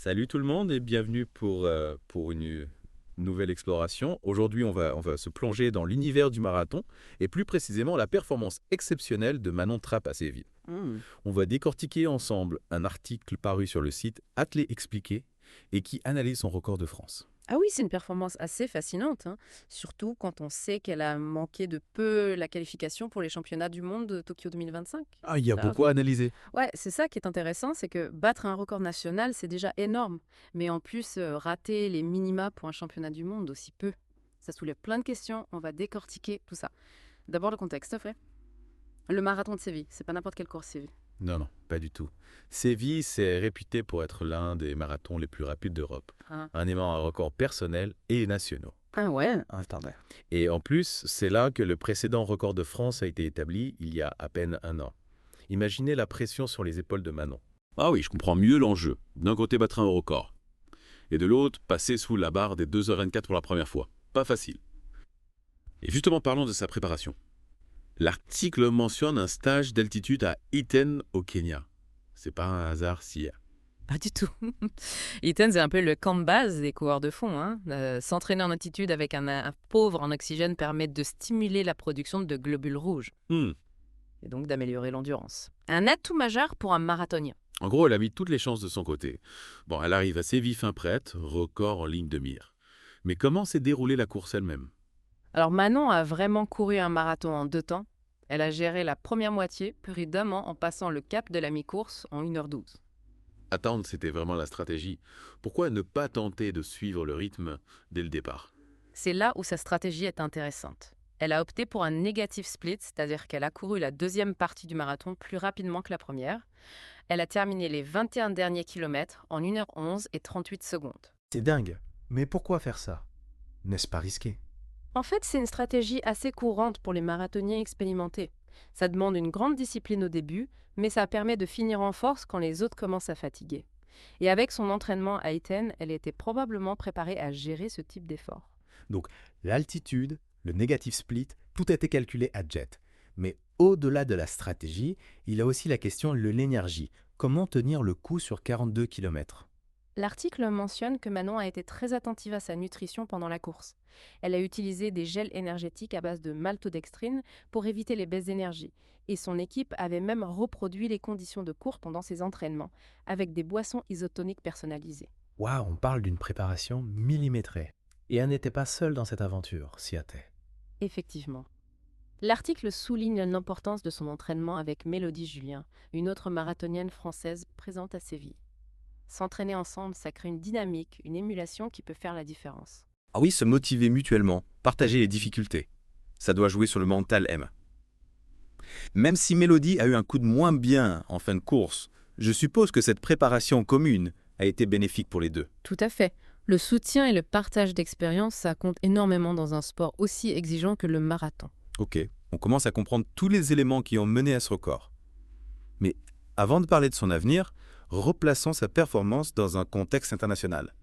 Salut tout le monde et bienvenue pour une nouvelle exploration. Aujourd'hui, on va se plonger dans l'univers du marathon et plus précisément la performance exceptionnelle de Manon Trapp à Séville. Hmm. On va décortiquer ensemble un article paru sur le site Athlé Expliqué et qui analyse son record de France. Ah oui, c'est une performance assez fascinante, hein. Surtout quand on sait qu'elle a manqué de peu la qualification pour les championnats du monde de Tokyo 2025. Ah, il y a Ah, beaucoup à analyser. ouais, c'est ça qui est intéressant, c'est que battre un record national, c'est déjà énorme. Mais en plus, rater les minima pour un championnat du monde aussi peu. Ça soulève plein de questions, on va décortiquer tout ça. D'abord le contexte, vrai. Le marathon de Séville, c'est pas n'importe quelle course Séville. Non, non, pas du tout. Séville, c'est réputé pour être l'un des marathons les plus rapides d'Europe, Ah, en aimant un record personnel et nationaux. ah ouais, attendez. Et en plus, c'est là que le précédent record de France a été établi il y a à peine un an. Imaginez la pression sur les épaules de Manon. Ah oui, je comprends mieux l'enjeu. D'un côté, battre un record. Et de l'autre, passer sous la barre des 2h24 pour la première fois. Pas facile. Et justement, parlons de sa préparation. L'article mentionne un stage d'altitude à Iten, au Kenya. C'est pas un hasard si... Pas du tout. Eaton, c'est un peu le camp de base des coureurs de fond, hein. S'entraîner en altitude avec un pauvre en oxygène permet de stimuler la production de globules rouges Hmm. et donc d'améliorer l'endurance. Un atout majeur pour un marathonien. En gros, elle a mis toutes les chances de son côté. Bon, elle arrive assez vif fin prête, record en ligne de mire. Mais comment s'est déroulée la course elle-même? Alors Manon a vraiment couru un marathon en 2 temps. Elle a géré la première moitié prudemment en passant le cap de la mi-course en 1h12. Attendre, c'était vraiment la stratégie. Pourquoi ne pas tenter de suivre le rythme dès le départ? C'est là où sa stratégie est intéressante. Elle a opté pour un negative split, c'est-à-dire qu'elle a couru la deuxième partie du marathon plus rapidement que la première. Elle a terminé les 21 derniers kilomètres en 1h11 et 38 secondes. C'est dingue. Mais pourquoi faire ça? N'est-ce pas risqué? En fait, c'est une stratégie assez courante pour les marathoniens expérimentés. Ça demande une grande discipline au début, mais ça permet de finir en force quand les autres commencent à fatiguer. Et avec son entraînement à Iten, elle était probablement préparée à gérer ce type d'effort. Donc, l'altitude, le negative split, tout a été calculé à jet. Mais au-delà de la stratégie, il y a aussi la question de l'énergie. Comment tenir le coup sur 42 km? L'article mentionne que Manon a été très attentive à sa nutrition pendant la course. Elle a utilisé des gels énergétiques à base de maltodextrine pour éviter les baisses d'énergie. Et son équipe avait même reproduit les conditions de course pendant ses entraînements, avec des boissons isotoniques personnalisées. Waouh, on parle d'une préparation millimétrée. Et elle n'était pas seule dans cette aventure, Siaté. Effectivement. L'article souligne l'importance de son entraînement avec Mélodie Julien, une autre marathonienne française présente à Séville. S'entraîner ensemble, ça crée une dynamique, une émulation qui peut faire la différence. Ah oui, se motiver mutuellement, partager les difficultés. Ça doit jouer sur le mental M. Même si Mélodie a eu un coup de moins bien en fin de course, je suppose que cette préparation commune a été bénéfique pour les deux. Tout à fait. Le soutien et le partage d'expériences, ça compte énormément dans un sport aussi exigeant que le marathon. Ok, on commence à comprendre tous les éléments qui ont mené à ce record. Mais avant de parler de son avenir, replaçons sa performance dans un contexte international.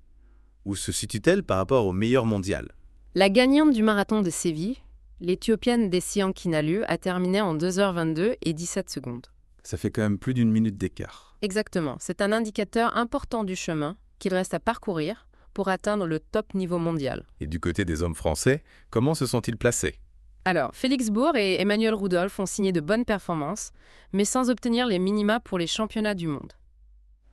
Où se situe-t-elle par rapport au meilleur mondial? La gagnante du marathon de Séville, l'Éthiopienne Desian Kinalu, a terminé en 2h22 et 17 secondes. Ça fait quand même plus d'une minute d'écart. Exactement, c'est un indicateur important du chemin qu'il reste à parcourir pour atteindre le top niveau mondial. Et du côté des hommes français, comment se sont-ils placés? Alors, Félix Bourg et Emmanuel Rudolph ont signé de bonnes performances, mais sans obtenir les minima pour les championnats du monde.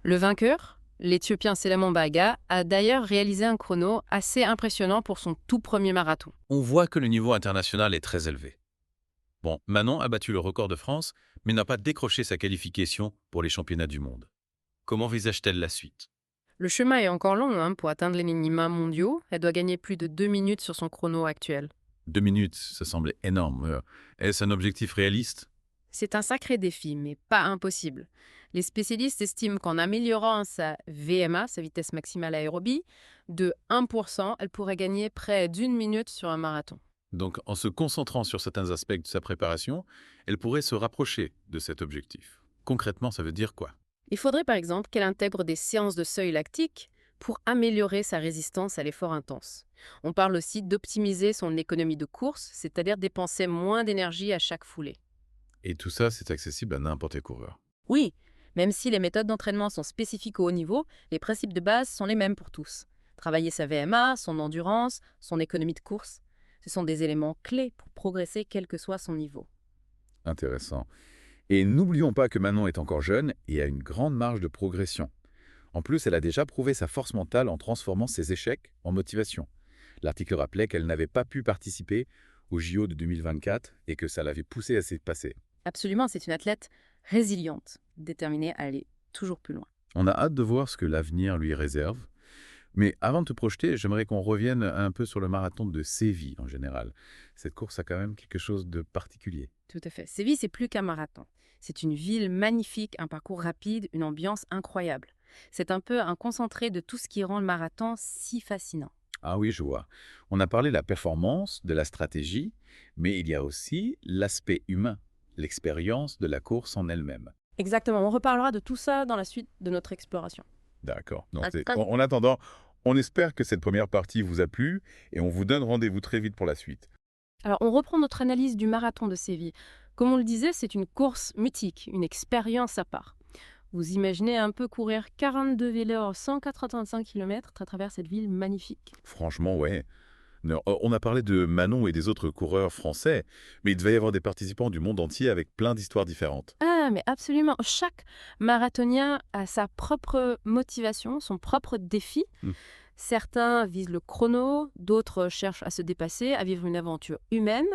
Le vainqueur, l'Éthiopien Selamon Baga, a d'ailleurs réalisé un chrono assez impressionnant pour son tout premier marathon. On voit que le niveau international est très élevé. Bon, Manon a battu le record de France, mais n'a pas décroché sa qualification pour les championnats du monde. Comment envisage-t-elle la suite? Le chemin est encore long, hein, pour atteindre les minima mondiaux. Elle doit gagner plus de 2 minutes sur son chrono actuel. 2 minutes, ça semble énorme. Est-ce un objectif réaliste? C'est un sacré défi, mais pas impossible. Les spécialistes estiment qu'en améliorant sa VMA, sa vitesse maximale aérobie, de 1%, elle pourrait gagner près d'1 minute sur un marathon. Donc, en se concentrant sur certains aspects de sa préparation, elle pourrait se rapprocher de cet objectif. Concrètement, ça veut dire quoi? Il faudrait par exemple qu'elle intègre des séances de seuil lactique pour améliorer sa résistance à l'effort intense. On parle aussi d'optimiser son économie de course, c'est-à-dire dépenser moins d'énergie à chaque foulée. Et tout ça, c'est accessible à n'importe quel coureur. Oui, Même si les méthodes d'entraînement sont spécifiques au haut niveau, les principes de base sont les mêmes pour tous. Travailler sa VMA, son endurance, son économie de course, ce sont des éléments clés pour progresser quel que soit son niveau. Intéressant. Et n'oublions pas que Manon est encore jeune et a une grande marge de progression. En plus, elle a déjà prouvé sa force mentale en transformant ses échecs en motivation. L'article rappelait qu'elle n'avait pas pu participer au JO de 2024 et que ça l'avait poussée à s'y passer. Absolument, c'est une athlète résiliente, déterminée à aller toujours plus loin. On a hâte de voir ce que l'avenir lui réserve. Mais avant de te projeter, j'aimerais qu'on revienne un peu sur le marathon de Séville en général. Cette course a quand même quelque chose de particulier. Tout à fait. Séville, c'est plus qu'un marathon. C'est une ville magnifique, un parcours rapide, une ambiance incroyable. C'est un peu un concentré de tout ce qui rend le marathon si fascinant. Ah oui, je vois. On a parlé de la performance, de la stratégie, mais il y a aussi l'aspect humain, l'expérience de la course en elle-même. Exactement, on reparlera de tout ça dans la suite de notre exploration. D'accord. Donc, Attends. en attendant, on espère que cette première partie vous a plu et on vous donne rendez-vous très vite pour la suite. Alors, on reprend notre analyse du marathon de Séville. Comme on le disait, c'est une course mythique, une expérience à part. Vous imaginez un peu courir 42 vélos 185 km à travers cette ville magnifique. Franchement, ouais. Non, on a parlé de Manon et des autres coureurs français, mais il devait y avoir des participants du monde entier avec plein d'histoires différentes. Ah, mais absolument. Chaque marathonien a sa propre motivation, son propre défi. Hmm. Certains visent le chrono, d'autres cherchent à se dépasser, à vivre une aventure humaine.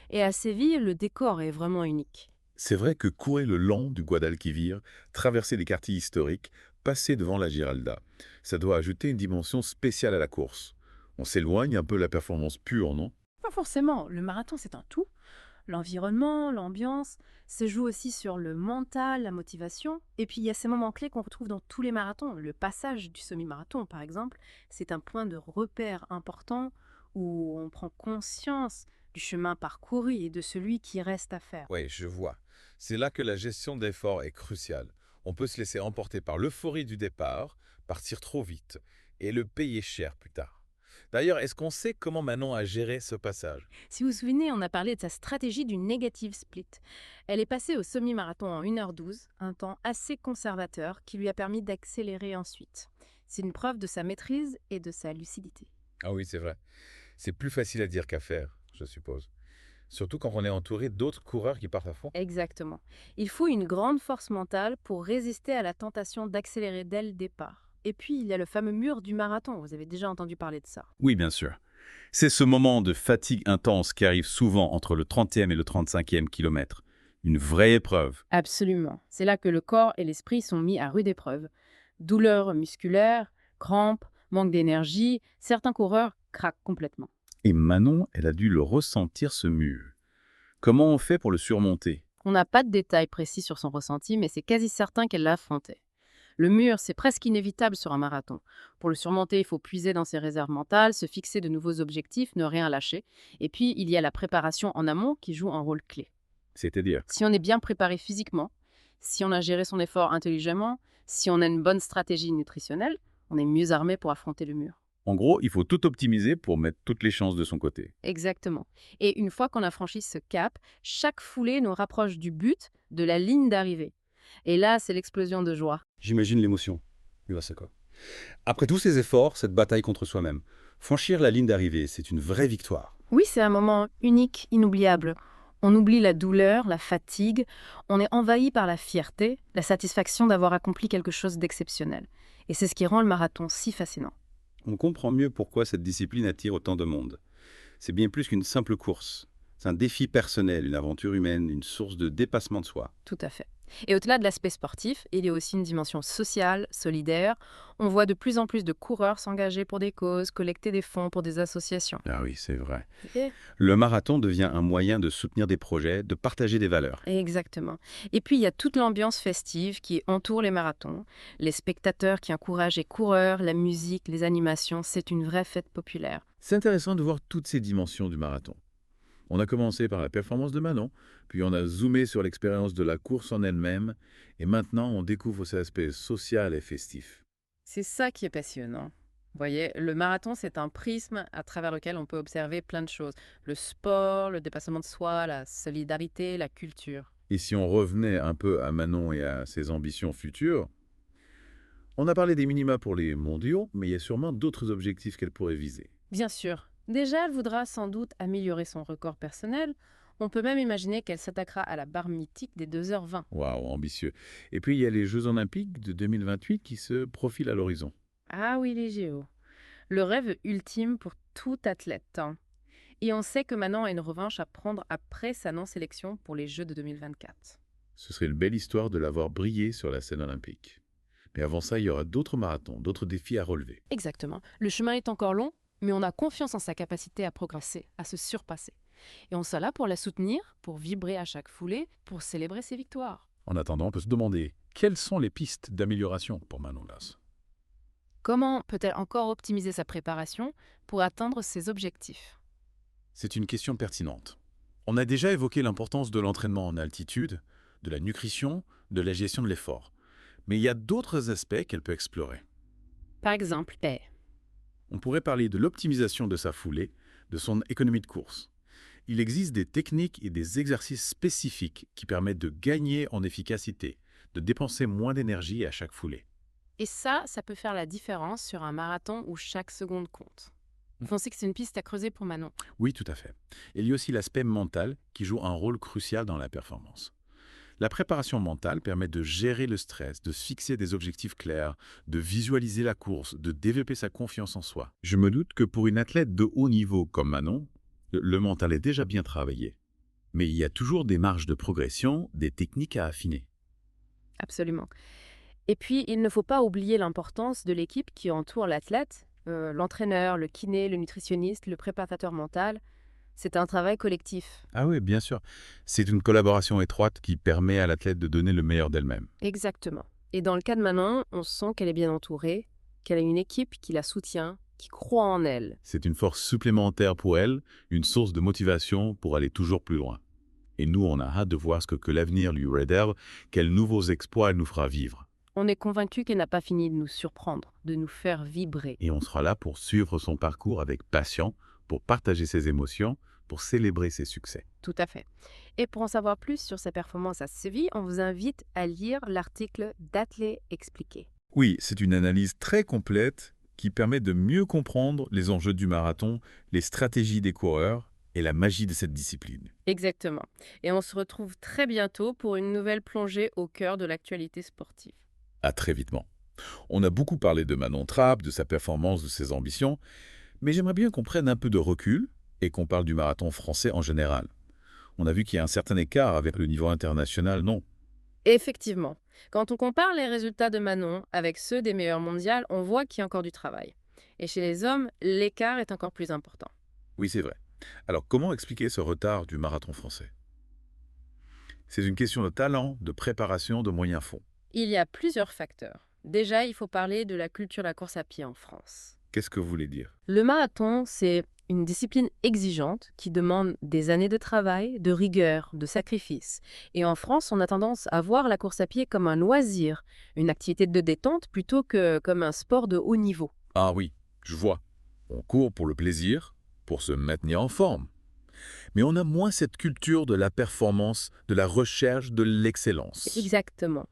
Et à Séville, le décor est vraiment unique. C'est vrai que courir le long du Guadalquivir, traverser les quartiers historiques, passer devant la Giralda, ça doit ajouter une dimension spéciale à la course. On s'éloigne un peu de la performance pure, non? Pas forcément. Le marathon, c'est un tout. L'environnement, l'ambiance, se joue aussi sur le mental, la motivation. Et puis, il y a ces moments clés qu'on retrouve dans tous les marathons. Le passage du semi-marathon, par exemple, c'est un point de repère important où on prend conscience du chemin parcouru et de celui qui reste à faire. Oui, je vois. C'est là que la gestion d'effort est cruciale. On peut se laisser emporter par l'euphorie du départ, partir trop vite, et le payer cher plus tard. D'ailleurs, est-ce qu'on sait comment Manon a géré ce passage? Si vous vous souvenez, on a parlé de sa stratégie du negative split. Elle est passée au semi-marathon en 1h12, un temps assez conservateur qui lui a permis d'accélérer ensuite. C'est une preuve de sa maîtrise et de sa lucidité. Ah oui, c'est vrai. C'est plus facile à dire qu'à faire, je suppose. Surtout quand on est entouré d'autres coureurs qui partent à fond. Exactement. Il faut une grande force mentale pour résister à la tentation d'accélérer dès le départ. Et puis, il y a le fameux mur du marathon, vous avez déjà entendu parler de ça. Oui, bien sûr. C'est ce moment de fatigue intense qui arrive souvent entre le 30e et le 35e kilomètre. Une vraie épreuve. Absolument. C'est là que le corps et l'esprit sont mis à rude épreuve. Douleurs musculaires, crampes, manque d'énergie, certains coureurs craquent complètement. Et Manon, elle a dû le ressentir, ce mur. Comment on fait pour le surmonter? On n'a pas de détails précis sur son ressenti, mais c'est quasi certain qu'elle l'a affronté. Le mur, c'est presque inévitable sur un marathon. Pour le surmonter, il faut puiser dans ses réserves mentales, se fixer de nouveaux objectifs, ne rien lâcher. Et puis, il y a la préparation en amont qui joue un rôle clé. C'est-à-dire? Si on est bien préparé physiquement, si on a géré son effort intelligemment, si on a une bonne stratégie nutritionnelle, on est mieux armé pour affronter le mur. En gros, il faut tout optimiser pour mettre toutes les chances de son côté. Exactement. Et une fois qu'on a franchi ce cap, chaque foulée nous rapproche du but, de la ligne d'arrivée. Et là, c'est l'explosion de joie. J'imagine l'émotion. Iwasaka. Après tous ces efforts, cette bataille contre soi-même, franchir la ligne d'arrivée, c'est une vraie victoire. Oui, c'est un moment unique, inoubliable. On oublie la douleur, la fatigue, on est envahi par la fierté, la satisfaction d'avoir accompli quelque chose d'exceptionnel. Et c'est ce qui rend le marathon si fascinant. On comprend mieux pourquoi cette discipline attire autant de monde. C'est bien plus qu'une simple course. C'est un défi personnel, une aventure humaine, une source de dépassement de soi. Tout à fait. Et au-delà de l'aspect sportif, il y a aussi une dimension sociale, solidaire. On voit de plus en plus de coureurs s'engager pour des causes, collecter des fonds pour des associations. Ah oui, c'est vrai. Et- Le marathon devient un moyen de soutenir des projets, de partager des valeurs. Exactement. Et puis, il y a toute l'ambiance festive qui entoure les marathons. Les spectateurs qui encouragent les coureurs, la musique, les animations, c'est une vraie fête populaire. C'est intéressant de voir toutes ces dimensions du marathon. On a commencé par la performance de Manon, puis on a zoomé sur l'expérience de la course en elle-même, et maintenant on découvre cet aspect social et festif. C'est ça qui est passionnant. Vous voyez, le marathon, c'est un prisme à travers lequel on peut observer plein de choses. Le sport, le dépassement de soi, la solidarité, la culture. Et si on revenait un peu à Manon et à ses ambitions futures, on a parlé des minima pour les mondiaux, mais il y a sûrement d'autres objectifs qu'elle pourrait viser. Bien sûr. Déjà, elle voudra sans doute améliorer son record personnel. On peut même imaginer qu'elle s'attaquera à la barre mythique des 2h20. Waouh, ambitieux. Et puis il y a les Jeux Olympiques de 2028 qui se profilent à l'horizon. Ah oui, les JO. Le rêve ultime pour tout athlète, hein. Et on sait que Manon a une revanche à prendre après sa non-sélection pour les Jeux de 2024. Ce serait une belle histoire de l'avoir brillé sur la scène olympique. Mais avant ça, il y aura d'autres marathons, d'autres défis à relever. Exactement. Le chemin est encore long, mais on a confiance en sa capacité à progresser, à se surpasser. Et on sera là pour la soutenir, pour vibrer à chaque foulée, pour célébrer ses victoires. En attendant, on peut se demander, quelles sont les pistes d'amélioration pour Manon Las? Comment peut-elle encore optimiser sa préparation pour atteindre ses objectifs? C'est une question pertinente. On a déjà évoqué l'importance de l'entraînement en altitude, de la nutrition, de la gestion de l'effort. Mais il y a d'autres aspects qu'elle peut explorer. Par exemple, On pourrait parler de l'optimisation de sa foulée, de son économie de course. Il existe des techniques et des exercices spécifiques qui permettent de gagner en efficacité, de dépenser moins d'énergie à chaque foulée. Et ça peut faire la différence sur un marathon où chaque seconde compte. Vous pensez que c'est une piste à creuser pour Manon? Oui, tout à fait. Il y a aussi l'aspect mental qui joue un rôle crucial dans la performance. La préparation mentale permet de gérer le stress, de se fixer des objectifs clairs, de visualiser la course, de développer sa confiance en soi. Je me doute que pour une athlète de haut niveau comme Manon, le mental est déjà bien travaillé. Mais il y a toujours des marges de progression, des techniques à affiner. Absolument. Et puis, il ne faut pas oublier l'importance de l'équipe qui entoure l'athlète, l'entraîneur, le kiné, le nutritionniste, le préparateur mental. C'est un travail collectif. Ah oui, bien sûr. C'est une collaboration étroite qui permet à l'athlète de donner le meilleur d'elle-même. Exactement. Et dans le cas de Manon, on sent qu'elle est bien entourée, qu'elle a une équipe qui la soutient, qui croit en elle. C'est une force supplémentaire pour elle, une source de motivation pour aller toujours plus loin. Et nous, on a hâte de voir ce que l'avenir lui réserve, quels nouveaux exploits elle nous fera vivre. On est convaincu qu'elle n'a pas fini de nous surprendre, de nous faire vibrer. Et on sera là pour suivre son parcours avec passion, pour partager ses émotions, pour célébrer ses succès. Tout à fait. Et pour en savoir plus sur sa performance à Séville, on vous invite à lire l'article d'Athlé expliqué. Oui, c'est une analyse très complète qui permet de mieux comprendre les enjeux du marathon, les stratégies des coureurs et la magie de cette discipline. Exactement. Et on se retrouve très bientôt pour une nouvelle plongée au cœur de l'actualité sportive. À très vitement. On a beaucoup parlé de Manon Trapp, de sa performance, de ses ambitions, mais j'aimerais bien qu'on prenne un peu de recul et qu'on parle du marathon français en général. On a vu qu'il y a un certain écart avec le niveau international, non? Effectivement. Quand on compare les résultats de Manon avec ceux des meilleurs mondiales, on voit qu'il y a encore du travail. Et chez les hommes, l'écart est encore plus important. Oui, c'est vrai. Alors, comment expliquer ce retard du marathon français? C'est une question de talent, de préparation, de moyens fonds. Il y a plusieurs facteurs. Déjà, il faut parler de la culture de la course à pied en France. Qu'est-ce que vous voulez dire? Le marathon, c'est une discipline exigeante qui demande des années de travail, de rigueur, de sacrifice. Et en France, on a tendance à voir la course à pied comme un loisir, une activité de détente plutôt que comme un sport de haut niveau. Ah oui, je vois. On court pour le plaisir, pour se maintenir en forme. Mais on a moins cette culture de la performance, de la recherche de l'excellence. Exactement.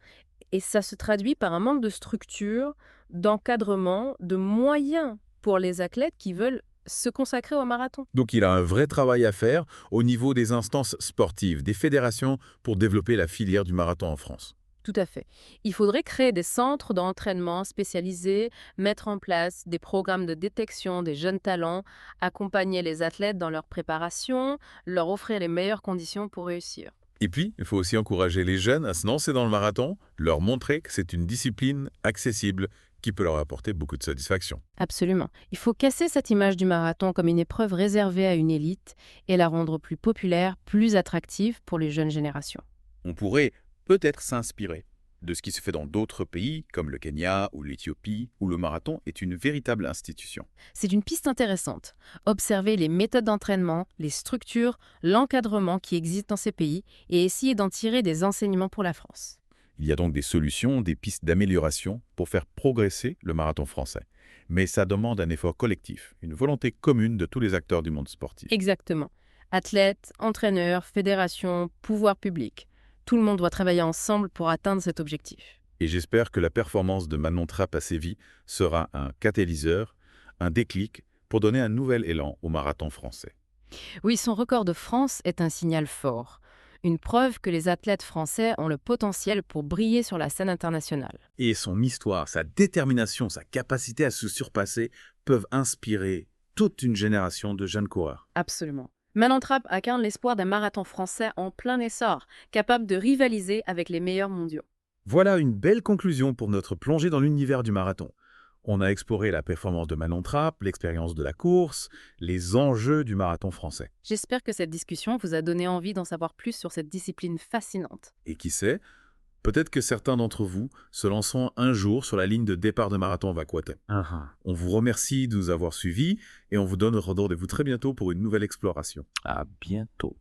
Et ça se traduit par un manque de structure, d'encadrement, de moyens pour les athlètes qui veulent se consacrer au marathon. Donc il a un vrai travail à faire au niveau des instances sportives, des fédérations, pour développer la filière du marathon en France. Tout à fait. Il faudrait créer des centres d'entraînement spécialisés, mettre en place des programmes de détection des jeunes talents, accompagner les athlètes dans leur préparation, leur offrir les meilleures conditions pour réussir. Et puis, il faut aussi encourager les jeunes à se lancer dans le marathon, leur montrer que c'est une discipline accessible qui peut leur apporter beaucoup de satisfaction. Absolument. Il faut casser cette image du marathon comme une épreuve réservée à une élite et la rendre plus populaire, plus attractive pour les jeunes générations. On pourrait peut-être s'inspirer de ce qui se fait dans d'autres pays, comme le Kenya ou l'Éthiopie, où le marathon est une véritable institution. C'est une piste intéressante. Observer les méthodes d'entraînement, les structures, l'encadrement qui existent dans ces pays et essayer d'en tirer des enseignements pour la France. Il y a donc des solutions, des pistes d'amélioration pour faire progresser le marathon français. Mais ça demande un effort collectif, une volonté commune de tous les acteurs du monde sportif. Exactement. Athlètes, entraîneurs, fédérations, pouvoirs publics. Tout le monde doit travailler ensemble pour atteindre cet objectif. Et j'espère que la performance de Manon Trapp à Séville sera un catalyseur, un déclic pour donner un nouvel élan au marathon français. Oui, son record de France est un signal fort. Une preuve que les athlètes français ont le potentiel pour briller sur la scène internationale. Et son histoire, sa détermination, sa capacité à se surpasser peuvent inspirer toute une génération de jeunes coureurs. Absolument. Manon Trapp incarne l'espoir d'un marathon français en plein essor, capable de rivaliser avec les meilleurs mondiaux. Voilà une belle conclusion pour notre plongée dans l'univers du marathon. On a exploré la performance de Manon Trapp, l'expérience de la course, les enjeux du marathon français. J'espère que cette discussion vous a donné envie d'en savoir plus sur cette discipline fascinante. Et qui sait, peut-être que certains d'entre vous se lanceront un jour sur la ligne de départ de marathon Vacuate. On vous remercie de nous avoir suivis et on vous donne rendez-vous très bientôt pour une nouvelle exploration. À bientôt.